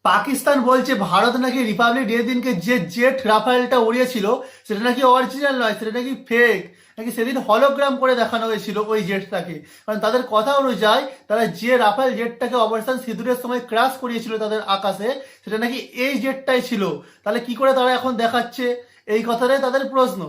পাকিস্তান বলছে ভারত নাকি Republic day দিনকে যে জেট রাফায়েলটা উড়িয়েছিল সেটা নাকি অরিজিনাল নয়, সেটা নাকি ফেক, নাকি সেদিন হলোগ্রাম করে দেখানো হয়েছিল ওই জেটটাকে। কারণ তাদের কথা অনুযায়ী তারা যে রাফায়েল জেটটাকে অপারেশন সিঁদুরের সময় ক্রাশ করিয়েছিল তাদের আকাশে, সেটা নাকি এই জেটটাই ছিল। তাহলে কি করে তারা এখন দেখাচ্ছে, এই কথাটাই তাদের প্রশ্ন।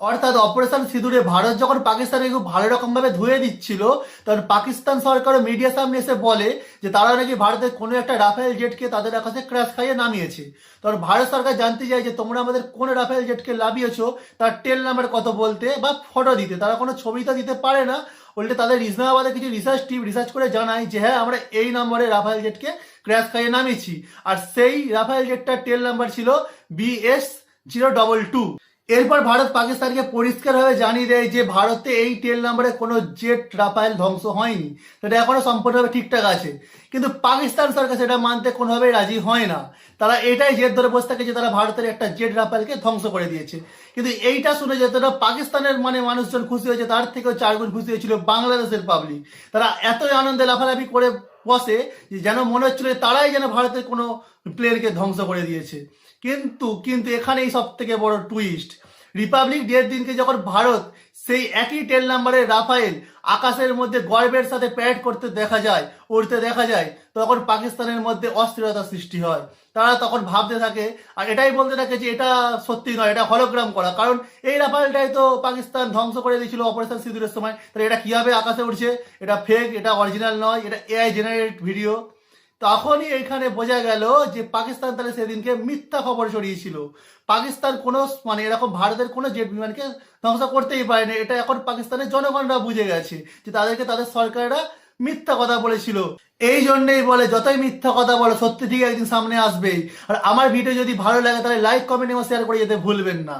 অর্থাৎ অপারেশন সিঁদুরে ভারত যখন পাকিস্তানকে খুব ভালো রকম ভাবে ধুয়ে দিচ্ছিল, তখন পাকিস্তান সরকার মিডিয়ার সামনে এসে বলে যে তারা নাকি ভারতের কোনো একটা রাফেল জেটকে তাদের আকাশে ক্র্যাশ খাইয়ে নামিয়েছে। তখন ভারত সরকার জানতে চায় যে তোমরা আমাদের কোন রাফেল জেটকে নামিয়েছো তার টেল নাম্বার কত বলতে বা ফটো দিতে। তারা কোনো ছবি তো দিতে পারে না, উল্টে তাদের ইসলামাবাদের কিছু রিসার্চ টিম রিসার্চ করে জানায় যে হ্যাঁ আমরা এই নম্বরে রাফেল জেটকে ক্র্যাশ খাইয়ে নামিয়েছি। আর সেই রাফেল জেটটার টেল নাম্বার ছিল BS-022। এরপর ভারত পাকিস্তানকে পরিষ্কারভাবে জানিয়ে দেয় যে ভারতে এই টেল নাম্বারে কোনো জেট রাফায়েল ধ্বংস হয়নি, সেটা এখনো সম্পূর্ণভাবে ঠিকঠাক আছে। কিন্তু পাকিস্তান সরকার সেটা মানতে কোনোভাবেই রাজি হয় না। তারা এটাই জেদ ধরে বসে থাকে যে তারা ভারতের একটা জেট রাফায়েলকে ধ্বংস করে দিয়েছে। কিন্তু এইটা শুনে যতটা পাকিস্তানের মানুষজন খুশি হয়েছে, তার থেকেও চারগুণ খুশি হয়েছিল বাংলাদেশের পাবলিক। তারা এতই আনন্দে লাফালাফি করে বসে যে যেন মনে হচ্ছিল তারাই যেন ভারতের কোনো প্লেনকে ধ্বংস করে দিয়েছে। কিন্তু কিন্তু এখানেই সব থেকে বড় টুইস্ট। রিপাবলিক ডের দিনকে যখন ভারত সেই একই টেল নাম্বারের রাফায়েল আকাশের মধ্যে গর্বের সাথে প্যারেড করতে দেখা যায়, উড়তে দেখা যায়, তখন পাকিস্তানের মধ্যে অস্থিরতা সৃষ্টি হয়। তারা তখন ভাবতে থাকে আর এটাই বলতে থাকে যে এটা সত্যি নয়, এটা হলোগ্রাম করা। কারণ এই রাফায়েলটাই তো পাকিস্তান ধ্বংস করে দিয়েছিল অপারেশন সিঁদুরের সময়, তাহলে এটা কিভাবে আকাশে উঠছে? এটা ফেক, এটা অরিজিনাল নয়, এটা AI জেনারেট ভিডিও। তখনই এখানে বোঝা গেল যে পাকিস্তান তাহলে সেদিনকে মিথ্যা খবর ছড়িয়েছিল। পাকিস্তান কোনো এরকম ভারতের কোনো জেট বিমানকে ধ্বংস করতেই পারেনি। এটা এখন পাকিস্তানের জনগণরা বুঝে গেছে যে তাদেরকে তাদের সরকারেরা মিথ্যা কথা বলেছিল। এই জন্যই বলে যতই মিথ্যা কথা বলো সত্যি ঠিক একদিন সামনে আসবেই। আর আমার ভিডিও যদি ভালো লাগে তাহলে লাইক কমেন্ট এবং শেয়ার করে যেতে ভুলবেন না।